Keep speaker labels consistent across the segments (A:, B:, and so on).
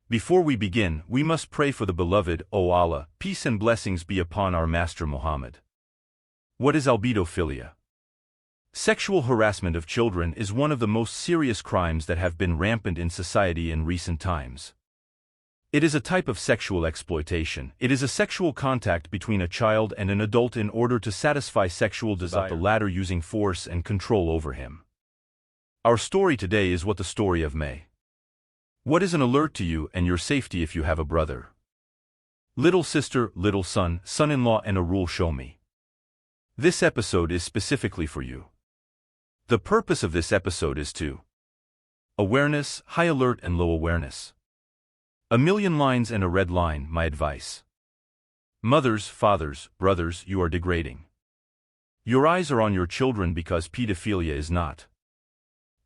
A: Before we begin, we must pray for the beloved, O Allah, peace and blessings be upon our Master Muhammad. What is albedophilia? Sexual harassment of children is one of the most serious crimes that have been rampant in society in recent times. It is a type of sexual exploitation. It is a sexual contact between a child and an adult in order to satisfy sexual desire, the latter using force and control over him. Our story today is what the story of May. What is an alert to you and your safety if you have a brother, little sister, little son, son-in-law, and a rule show me? This episode is specifically for you. The purpose of this episode is to awareness, high alert and low awareness. A million lines and a red line, my advice. Mothers, fathers, brothers, you are degrading. Your eyes are on your children because pedophilia is not.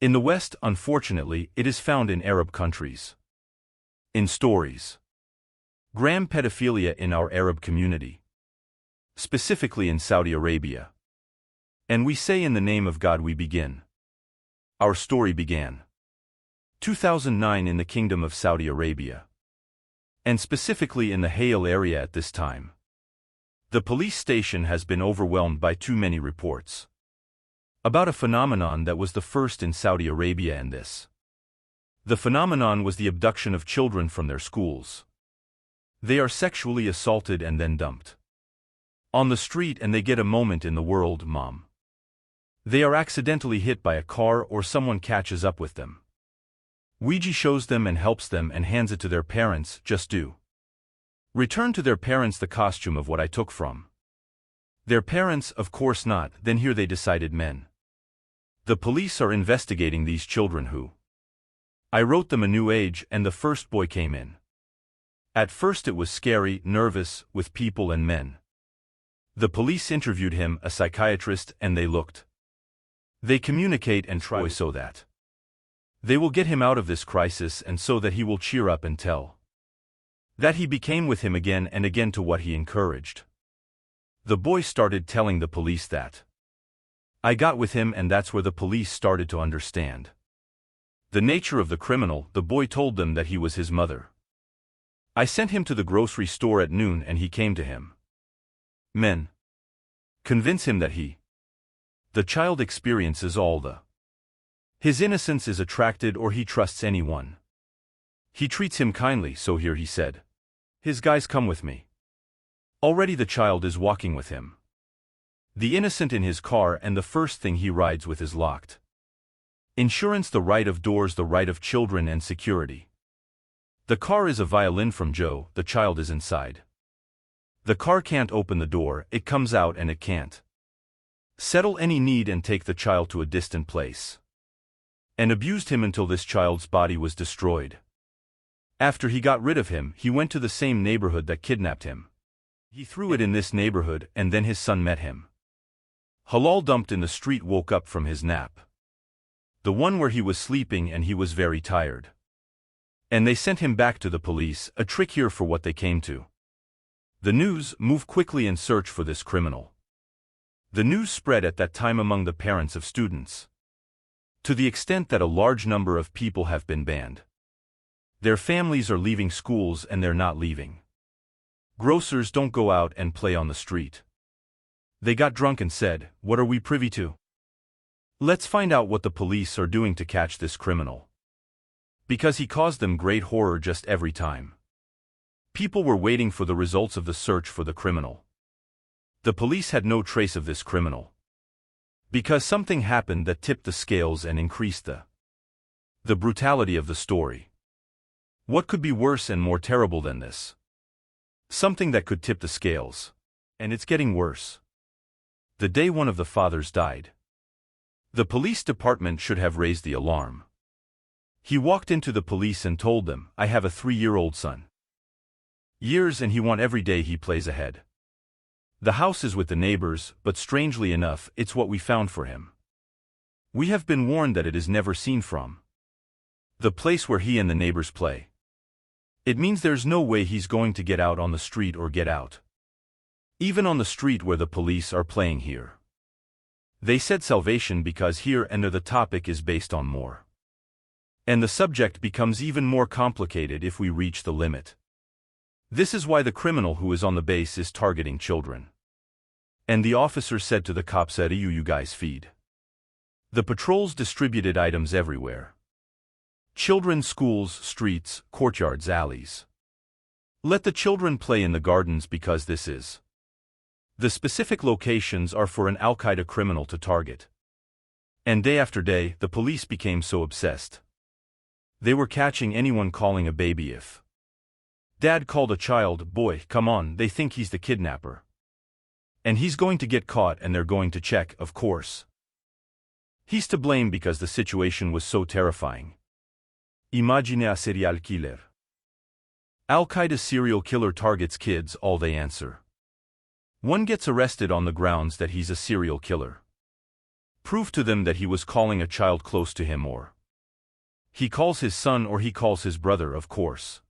A: In the West, unfortunately, it is found in Arab countries. In stories. Gram pedophilia in our Arab community. Specifically in Saudi Arabia. And we say in the name of God we begin. Our story began 2009 in the Kingdom of Saudi Arabia. And specifically in the Hayal area at this time. The police station has been overwhelmed by too many reports about a phenomenon that was the first in Saudi Arabia, and this. The phenomenon was the abduction of children from their schools. They are sexually assaulted and then dumped on the street, and they get a moment in the world, mom. They are accidentally hit by a car or someone catches up with them. Ouija shows them and helps them and hands it to their parents. Just do. Return to their parents the costume of what I took from their parents, of course not. Then here they decided men. The police are investigating these children who. I wrote them a new age, and the first boy came in. At first it was scary, nervous, with people and men. The police interviewed him, a psychiatrist, and they looked. They communicate and try so that they will get him out of this crisis, and so that he will cheer up and tell that he became with him again and again, to what he encouraged. The boy started telling the police that I got with him, and that's where the police started to understand the nature of the criminal. The boy told them that he was his mother. I sent him to the grocery store at noon and he came to him. Men convince him that the child experiences all his innocence is attracted, or he trusts anyone. He treats him kindly, so here he said, his guys come with me. Already the child is walking with him. The innocent in his car, and the first thing he rides with is locked. Insurance, the right of doors, the right of children, and security. The car is a violin from Joe, the child is inside. The car can't open the door, it comes out, and it can't settle any need and take the child to a distant place. And abused him until this child's body was destroyed. After he got rid of him, he went to the same neighborhood that kidnapped him. He threw it in this neighborhood, and then his son met him. Halal dumped in the street, woke up from his nap. The one where he was sleeping, and he was very tired. And they sent him back to the police, a trick here for what they came to. The news, move quickly and search for this criminal. The news spread at that time among the parents of students, to the extent that a large number of people have been banned. Their families are leaving schools, and they're not leaving. Grocers don't go out and play on the street. They got drunk and said, what are we privy to? Let's find out what the police are doing to catch this criminal. Because he caused them great horror just every time. People were waiting for the results of the search for the criminal. The police had no trace of this criminal. Because something happened that tipped the scales and increased the brutality of the story. What could be worse and more terrible than this? Something that could tip the scales. And it's getting worse. The day one of the fathers died. The police department should have raised the alarm. He walked into the police and told them, I have a 3-year-old son. Years, and he won every day he plays ahead. The house is with the neighbors, but strangely enough, it's what we found for him. We have been warned that it is never seen from the place where he and the neighbors play. It means there's no way he's going to get out on the street or get out. Even on the street where the police are playing here. They said salvation because here and there the topic is based on more And the subject becomes even more complicated if we reach the limit. This is why the criminal who is on the base is targeting children. And the officer said to the cops that you guys feed. The patrols distributed items everywhere. Children's schools, streets, courtyards, alleys. Let the children play in the gardens because this is. The specific locations are for an Al-Qaeda criminal to target. And day after day, the police became so obsessed. They were catching anyone calling a baby if. Dad called a child, boy, come on, they think he's the kidnapper. And he's going to get caught and they're going to check, of course. He's to blame because the situation was so terrifying. Imagine a serial killer. Al-Qaeda's serial killer targets kids, all they answer. One gets arrested on the grounds that he's a serial killer. Prove to them that he was calling a child close to him or. He calls his son or he calls his brother, of course.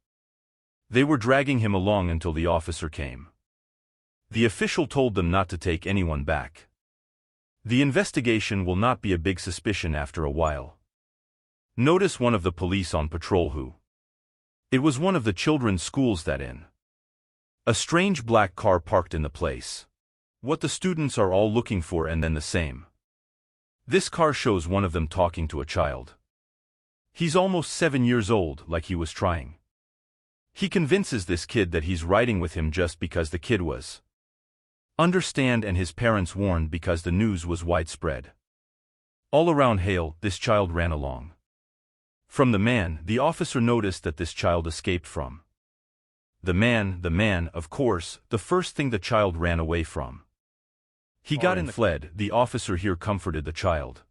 A: They were dragging him along until the officer came. The official told them not to take anyone back. The investigation will not be a big suspicion after a while. Notice one of the police on patrol who. It was one of the children's schools that in. A strange black car parked in the place. What the students are all looking for and then the same. This car shows one of them talking to a child. He's almost 7 years old, like he was trying. He convinces this kid that he's riding with him just because the kid was. Understand and his parents warned because the news was widespread. All around Hale, this child ran along. From the man, the officer noticed that this child escaped from. The man, of course, the first thing the child ran away from. He got in and fled. The officer here comforted the child.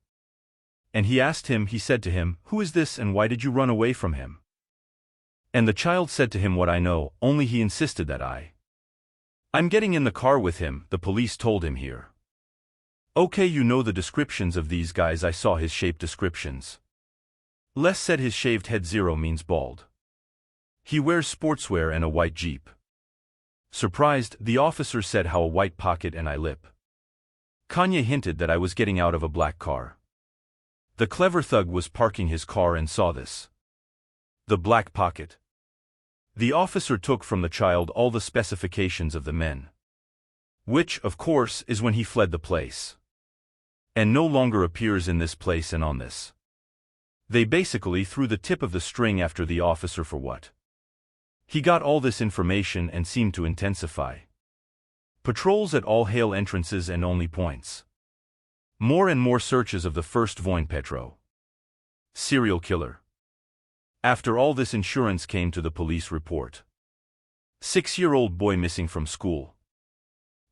A: And he asked him, he said to him, who is this and why did you run away from him? And the child said to him what I know, only he insisted that I'm getting in the car with him, the police told him here. Okay, you know the descriptions of these guys, I saw his shape descriptions. Les said his shaved head 0 means bald. He wears sportswear and a white Jeep. Surprised, the officer said how a white pocket and lip. Kanye hinted that I was getting out of a black car. The clever thug was parking his car and saw this. The black pocket. The officer took from the child all the specifications of the men. Which, of course, is when he fled the place. And no longer appears in this place and on this. They basically threw the tip of the string after the officer for what? He got all this information and seemed to intensify. Patrols at all Hale entrances and only points. More and more searches of the first Voin Petro. Serial killer. After all this, insurance came to the police report. 6-year-old boy missing from school.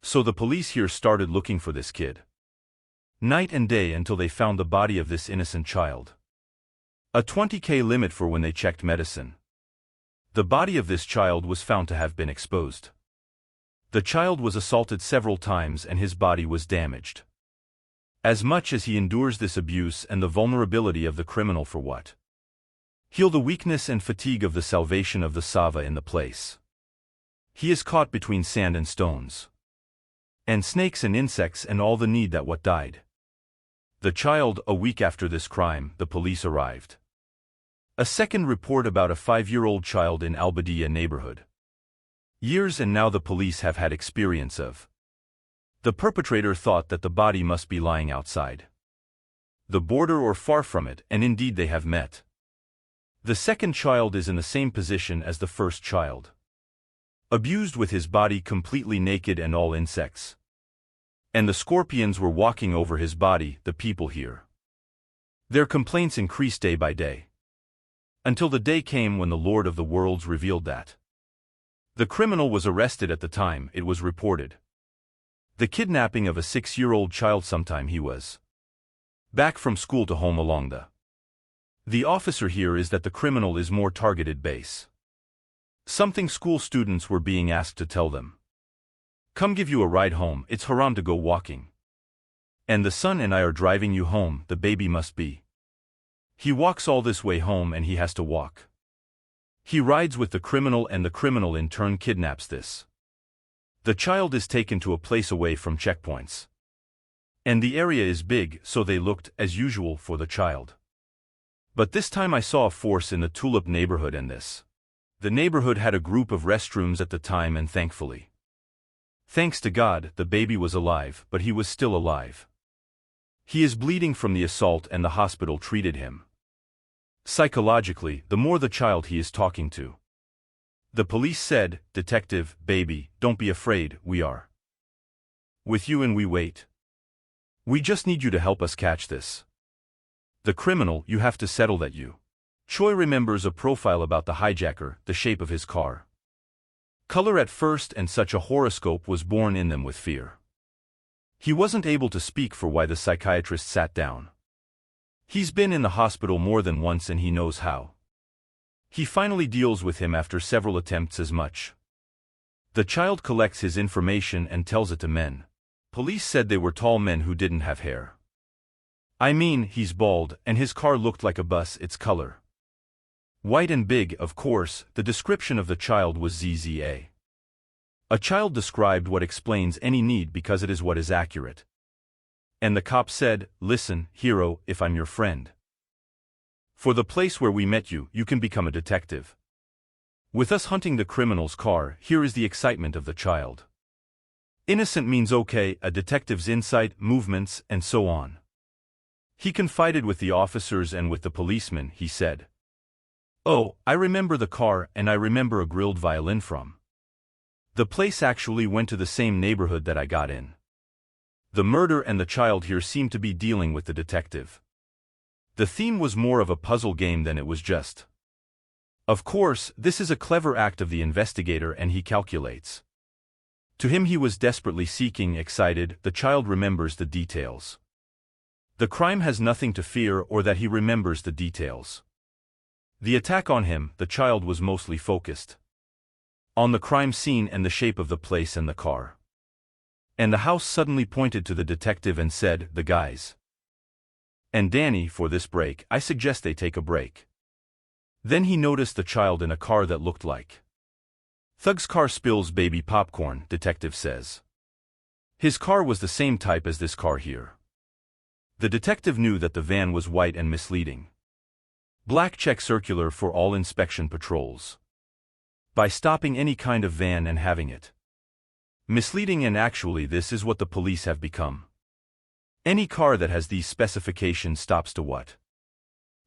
A: So the police here started looking for this kid. Night and day until they found the body of this innocent child. A 20K limit for when they checked medicine. The body of this child was found to have been exposed. The child was assaulted several times and his body was damaged. As much as he endures this abuse and the vulnerability of the criminal for what? Heal the weakness and fatigue of the salvation of the Sava in the place. He is caught between sand and stones. And snakes and insects and all the need that what died. The child, a week after this crime, the police arrived. A second report about a 5-year-old child in Al-Badiya neighborhood. Years and now the police have had experience of. The perpetrator thought that the body must be lying outside the border or far from it, and indeed they have met. The second child is in the same position as the first child. Abused with his body completely naked and all insects. And the scorpions were walking over his body, the people here. Their complaints increased day by day. Until the day came when the Lord of the Worlds revealed that. The criminal was arrested at the time it was reported. The kidnapping of a 6-year-old child sometime he was. Back from school to home along the officer here is that the criminal is more targeted base. Something school students were being asked to tell them. Come give you a ride home, it's haram to go walking. And the son and I are driving you home, the baby must be. He walks all this way home and he has to walk. He rides with the criminal and the criminal in turn kidnaps this. The child is taken to a place away from checkpoints. And the area is big, so they looked, as usual, for the child. But this time I saw a force in the Tulip neighborhood and this. The neighborhood had a group of restrooms at the time and thankfully. Thanks to God, the baby was alive, but he was still alive. He is bleeding from the assault and the hospital treated him. Psychologically, the more the child he is talking to. The police said, "Detective, baby, don't be afraid, we are with you and we wait. We just need you to help us catch this. The criminal, you have to settle that you." Choi remembers a profile about the hijacker, the shape of his car. Color at first and such a horoscope was born in them with fear. He wasn't able to speak for why the psychiatrist sat down. He's been in the hospital more than once and he knows how. He finally deals with him after several attempts as much. The child collects his information and tells it to men. Police said they were tall men who didn't have hair. I mean, he's bald, and his car looked like a bus, its color. White and big, of course, the description of the child was ZZA. A child described what explains any need because it is what is accurate. And the cop said, "Listen, hero, if I'm your friend. For the place where we met you, you can become a detective. With us hunting the criminal's car, here is the excitement of the child. Innocent means okay, a detective's insight, movements, and so on." He confided with the officers and with the policeman, he said. "Oh, I remember the car and I remember a grilled violin from. The place actually went to the same neighborhood that I got in. The murder and the child here seem to be dealing with the detective. The theme was more of a puzzle game than it was just. Of course, this is a clever act of the investigator and he calculates. To him he was desperately seeking, excited, the child remembers the details. The crime has nothing to fear or that he remembers the details. The attack on him, the child was mostly focused on the crime scene and the shape of the place and the car. And the house suddenly pointed to the detective and said, "The guys. And Danny, for this break, I suggest they take a break." Then he noticed the child in a car that looked like Thug's car spills baby popcorn, detective says. His car was the same type as this car here. The detective knew that the van was white and misleading. Black check circular for all inspection patrols. By stopping any kind of van and having it misleading, and actually this is what the police have become. Any car that has these specifications stops to what?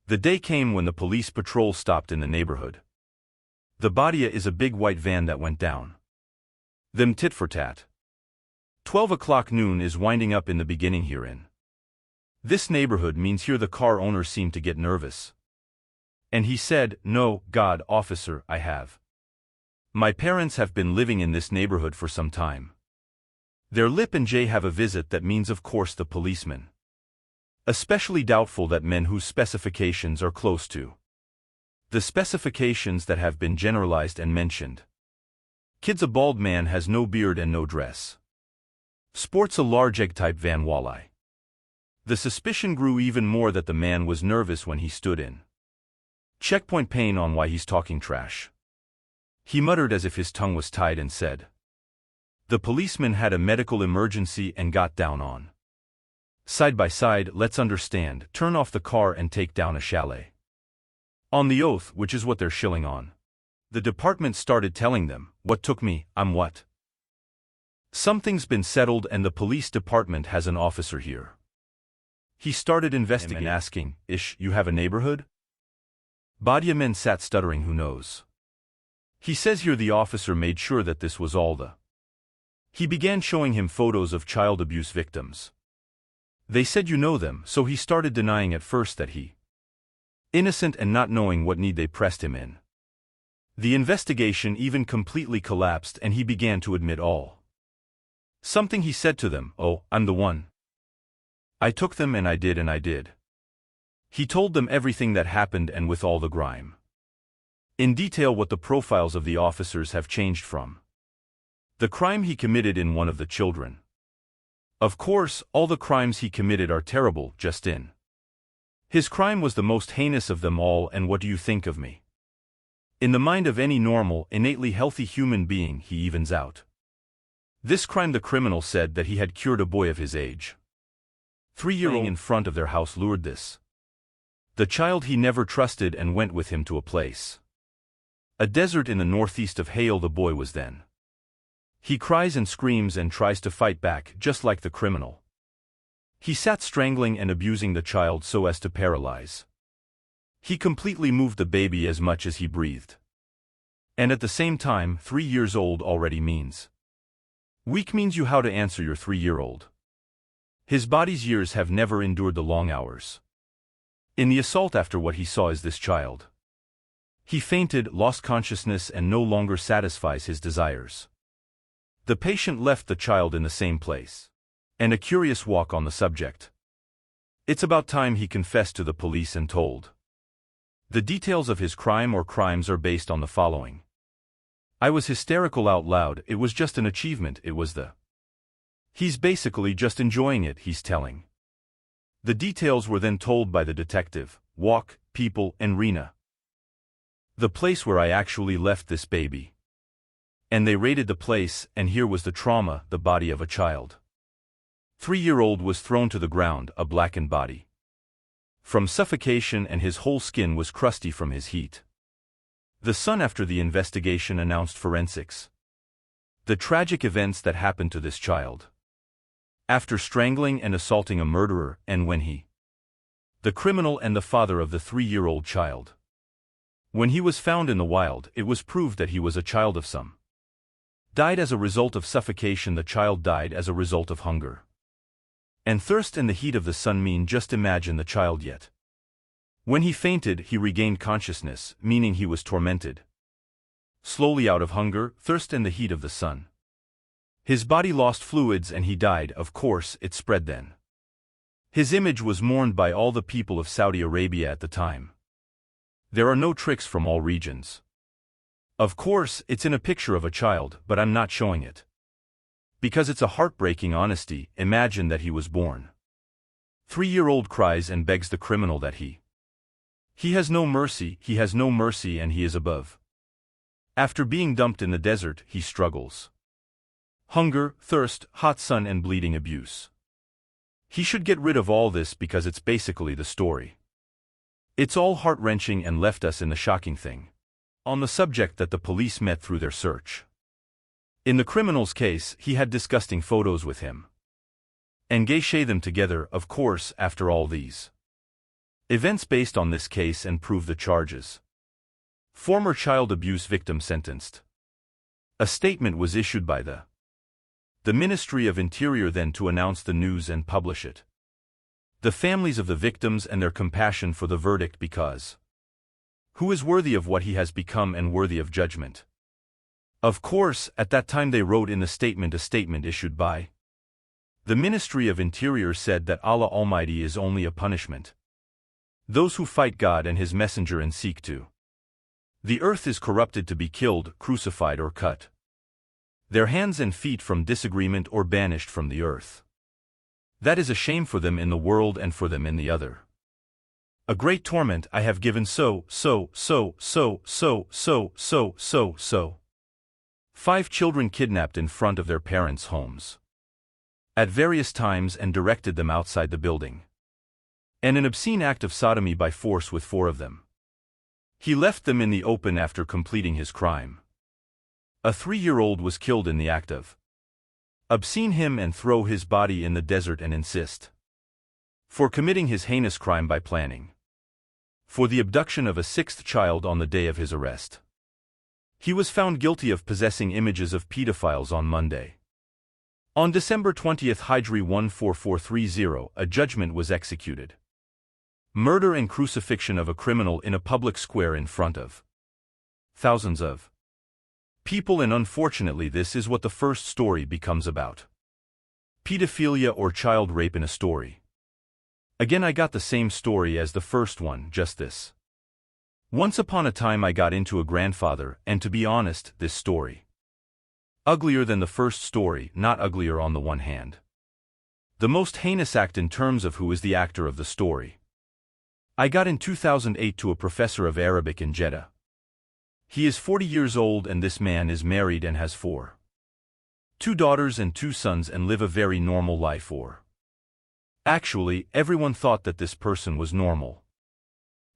A: The day came when the police patrol stopped in the neighborhood. The Badia is a big white van that went down. Them tit for tat. 12 o'clock noon is winding up in the beginning herein. This neighborhood means here the car owner seemed to get nervous. And he said, "No, God, officer, I have. My parents have been living in this neighborhood for some time. Their Lip and Jay have a visit." That means of course the policeman. Especially doubtful that men whose specifications are close to the specifications that have been generalized and mentioned. Kids, a bald man has no beard and no dress. Sports a large egg-type van walleye. The suspicion grew even more that the man was nervous when he stood in checkpoint pain on why he's talking trash. He muttered as if his tongue was tied and said, "The policeman had a medical emergency and got down on side by side, let's understand, turn off the car and take down a chalet. On the oath, which is what they're shilling on." The department started telling them, "What took me, I'm what? Something's been settled and the police department has an officer here." He started investigating, asking, "Ish, you have a neighborhood?" Badia men sat stuttering, "Who knows?" He says here the officer made sure that this was all the. He began showing him photos of child abuse victims. They said, "You know them," so he started denying at first that he innocent and not knowing what need they pressed him in. The investigation even completely collapsed and he began to admit all. Something he said to them, "Oh, I'm the one. I took them and I did. He told them everything that happened and with all the grime. In detail what the profiles of the officers have changed from the crime he committed in one of the children. Of course, all the crimes he committed are terrible, just in. His crime was the most heinous of them all, and what do you think of me? In the mind of any normal, innately healthy human being, he evens out. This crime, the criminal said that he had cured a boy of his age. 3-year-old in front of their house lured this The child he never trusted and went with him to a place. A desert in the northeast of Hale. The boy was then. He cries and screams and tries to fight back, just like the criminal. He sat strangling and abusing the child so as to paralyze. He completely moved the baby as much as he breathed. And at the same time, 3 years old already means. Weak means you how to answer your 3-year-old. His body's years have never endured the long hours. In the assault after what he saw is this child. He fainted, lost consciousness and no longer satisfies his desires. The patient left the child in the same place. And a curious walk on the subject. It's about time he confessed to the police and told. The details of his crime or crimes are based on the following. I was hysterical out loud, it was just an achievement, it was the. He's basically just enjoying it, he's telling. The details were then told by the detective, walk, people, and Rena. The place where I actually left this baby. And they raided the place, and here was the trauma, the body of a child. 3-year-old was thrown to the ground, a blackened body. From suffocation and his whole skin was crusty from his heat. The son after the investigation announced forensics. The tragic events that happened to this child. After strangling and assaulting a murderer, and when he. The criminal and the father of the 3-year-old child. When he was found in the wild, it was proved that he was a child of some. Died as a result of suffocation. The child died as a result of hunger. And thirst and the heat of the sun mean just imagine the child yet. When he fainted, he regained consciousness, meaning he was tormented. Slowly out of hunger, thirst and the heat of the sun. His body lost fluids and he died, of course, it spread then. His image was mourned by all the people of Saudi Arabia at the time. There are no tricks from all regions. Of course, it's in a picture of a child, but I'm not showing it. Because it's a heartbreaking honesty, imagine that he was born. 3-year-old cries and begs the criminal that he has no mercy, he has no mercy and he is above. After being dumped in the desert, he struggles. Hunger, thirst, hot sun and bleeding abuse. He should get rid of all this because it's basically the story. It's all heart-wrenching and left us in the shocking thing. On the subject that the police met through their search. In the criminal's case, he had disgusting photos with him. And gay them together, of course, after all these events based on this case and prove the charges. Former child abuse victim sentenced. A statement was issued by the Ministry of Interior then to announce the news and publish it. The families of the victims and their compassion for the verdict because who is worthy of what he has become and worthy of judgment? Of course, at that time they wrote in the statement a statement issued by the Ministry of Interior said that Allah Almighty is only a punishment. Those who fight God and His Messenger and seek to. The earth is corrupted to be killed, crucified or cut. Their hands and feet from disagreement or banished from the earth. That is a shame for them in the world and for them in the other. A great torment I have given so. 5 children kidnapped in front of their parents' homes. At various times and directed them outside the building. And an obscene act of sodomy by force with 4 of them. He left them in the open after completing his crime. A 3-year-old was killed in the act of obscene him and throw his body in the desert and insist. For committing his heinous crime by planning. For the abduction of a 6th child on the day of his arrest. He was found guilty of possessing images of pedophiles on Monday. On December 20, Hijri 14430, a judgment was executed. Murder and crucifixion of a criminal in a public square in front of thousands of people, and unfortunately this is what the first story becomes about. Pedophilia or child rape in a story. Again I got the same story as the first one, just this. Once upon a time I got into a grandfather, and to be honest, this story. Uglier than the first story, not uglier on the one hand. The most heinous act in terms of who is the actor of the story. I got in 2008 to a professor of Arabic in Jeddah. He is 40 years old and this man is married and has 2 daughters and 2 sons and live a very normal life or. Actually, everyone thought that this person was normal.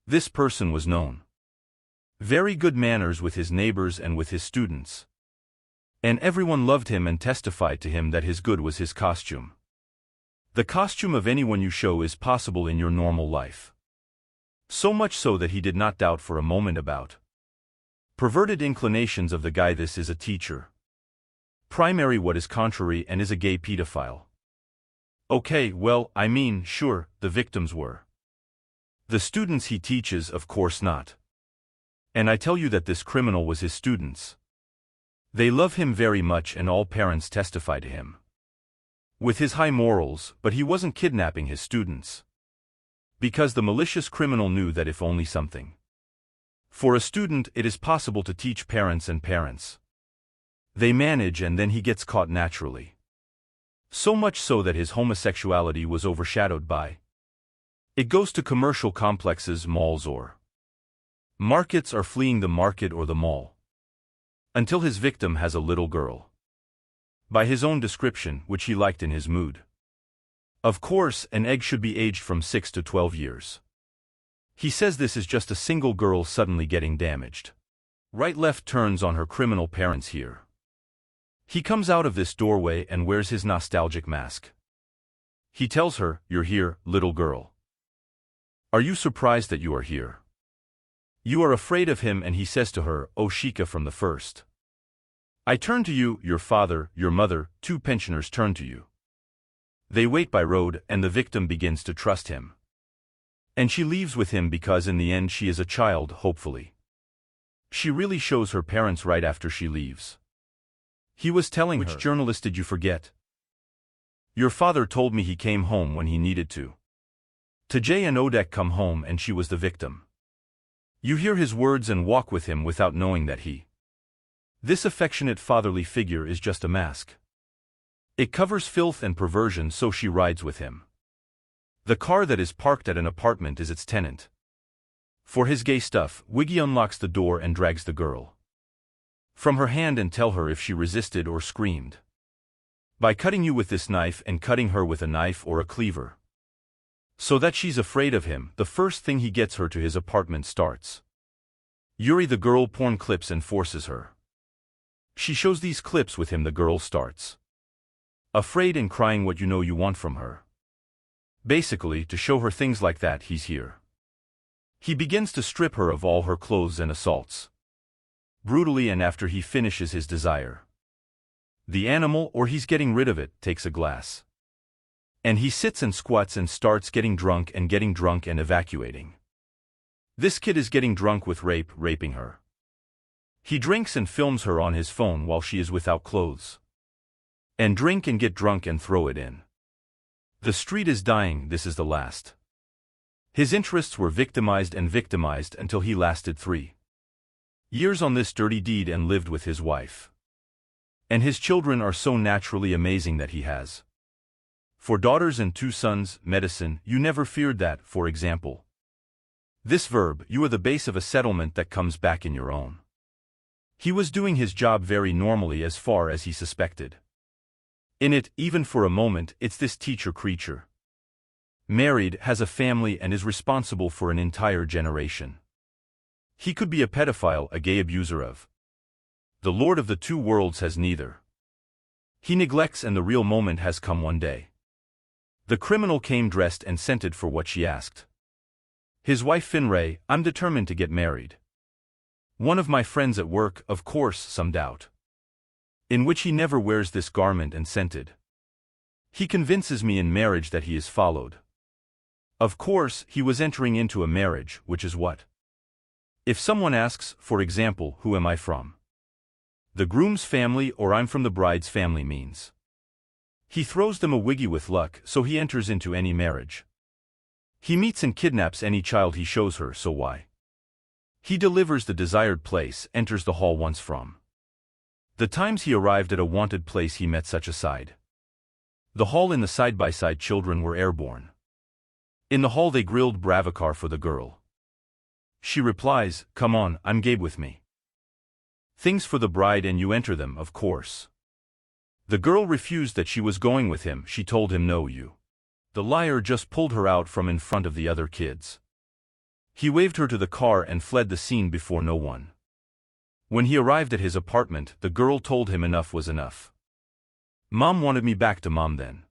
A: This person was known. Very good manners with his neighbors and with his students. And everyone loved him and testified to him that his good was his costume. The costume of anyone you show is possible in your normal life. So much so that he did not doubt for a moment about perverted inclinations of the guy. This is a teacher. Primary what is contrary and is a gay pedophile. Okay, well, I mean, sure, the victims were. The students he teaches, of course not. And I tell you that this criminal was his students. They love him very much and all parents testify to him. With his high morals, but he wasn't kidnapping his students. Because the malicious criminal knew that if only something. For a student, it is possible to teach parents and parents. They manage and then he gets caught naturally. So much so that his homosexuality was overshadowed by. It goes to commercial complexes, malls or markets are fleeing the market or the mall. Until his victim has a little girl. By his own description, which he liked in his mood. Of course, an egg should be aged from 6 to 12 years. He says this is just a single girl suddenly getting damaged. Right-left turns on her criminal parents here. He comes out of this doorway and wears his nostalgic mask. He tells her, "You're here, little girl. Are you surprised that you are here? You are afraid of him," and he says to her, "Oh Shika, from the first. I turn to you, your father, your mother, 2 pensioners turn to you. They wait by road and the victim begins to trust him. And she leaves with him because in the end she is a child, hopefully. She really shows her parents right after she leaves. He was telling her, "Which journalist did you forget? Your father told me he came home when he needed to. Tajay and Odek come home and she was the victim. You hear his words and walk with him without knowing that he. This affectionate fatherly figure is just a mask. It covers filth and perversion, so she rides with him. The car that is parked at an apartment is its tenant. For his gay stuff, Wiggy unlocks the door and drags the girl from her hand and tell her if she resisted or screamed. By cutting you with this knife and cutting her with a knife or a cleaver. So that she's afraid of him, the first thing he gets her to his apartment starts. Yuri the girl porn clips and forces her. She shows these clips with him. The girl starts afraid and crying what you know you want from her. Basically, to show her things like that, he's here. He begins to strip her of all her clothes and assaults. Brutally, and after he finishes his desire. The animal, or he's getting rid of it, takes a glass. And he sits and squats and starts getting drunk and evacuating. This kid is getting drunk with raping her. He drinks and films her on his phone while she is without clothes. And drink and get drunk and throw it in. The street is dying, this is the last. His interests were victimized until he lasted 3 years on this dirty deed and lived with his wife. And his children are so naturally amazing that he has 4 daughters and 2 sons. Medicine, you never feared that, for example. This verb, you are the base of a settlement that comes back in your own. He was doing his job very normally as far as he suspected. In it, even for a moment, it's this teacher creature. Married, has a family and is responsible for an entire generation. He could be a pedophile, a gay abuser of. The Lord of the 2 worlds has neither. He neglects, and the real moment has come one day. The criminal came dressed and scented for what she asked. His wife Finray, "I'm determined to get married. One of my friends at work, of course, some doubt. In which he never wears this garment and scented. He convinces me in marriage that he is followed. Of course, he was entering into a marriage, which is what? If someone asks, for example, who am I from? The groom's family, or I'm from the bride's family means. He throws them a wiggy with luck, so he enters into any marriage. He meets and kidnaps any child he shows her, so why? He delivers the desired place, enters the hall once from. The times he arrived at a wanted place he met such a side. The hall in the side-by-side children were airborne. In the hall they grilled Bravakar for the girl. She replies, "Come on, I'm Gabe with me. Things for the bride and you enter them, of course." The girl refused that she was going with him, she told him no you. The liar just pulled her out from in front of the other kids. He waved her to the car and fled the scene before no one. When he arrived at his apartment, the girl told him enough was enough. Mom wanted me back to Mom then.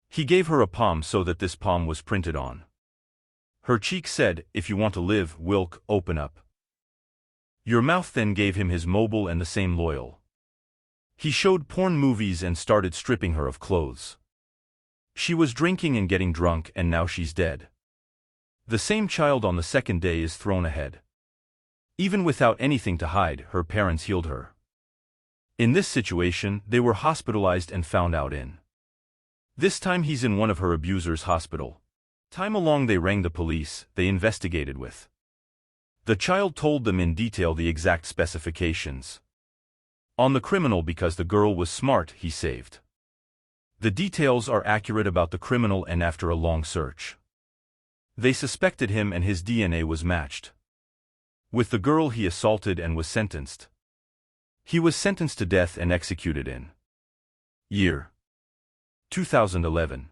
A: He gave her a palm so that this palm was printed on. Her cheek said, if you want to live, Wilk, open up. Your mouth. Then gave him his mobile and the same loyal. He showed porn movies and started stripping her of clothes. She was drinking and getting drunk, and now she's dead. The same child on the second day is thrown ahead. Even without anything to hide, her parents healed her. In this situation, they were hospitalized and found out in. This time he's in one of her abusers' hospital. Time along they rang the police, they investigated with. The child told them in detail the exact specifications. On the criminal because the girl was smart, he saved. The details are accurate about the criminal, and after a long search, they suspected him and his DNA was matched with the girl he assaulted and was sentenced. He was sentenced to death and executed in year 2011.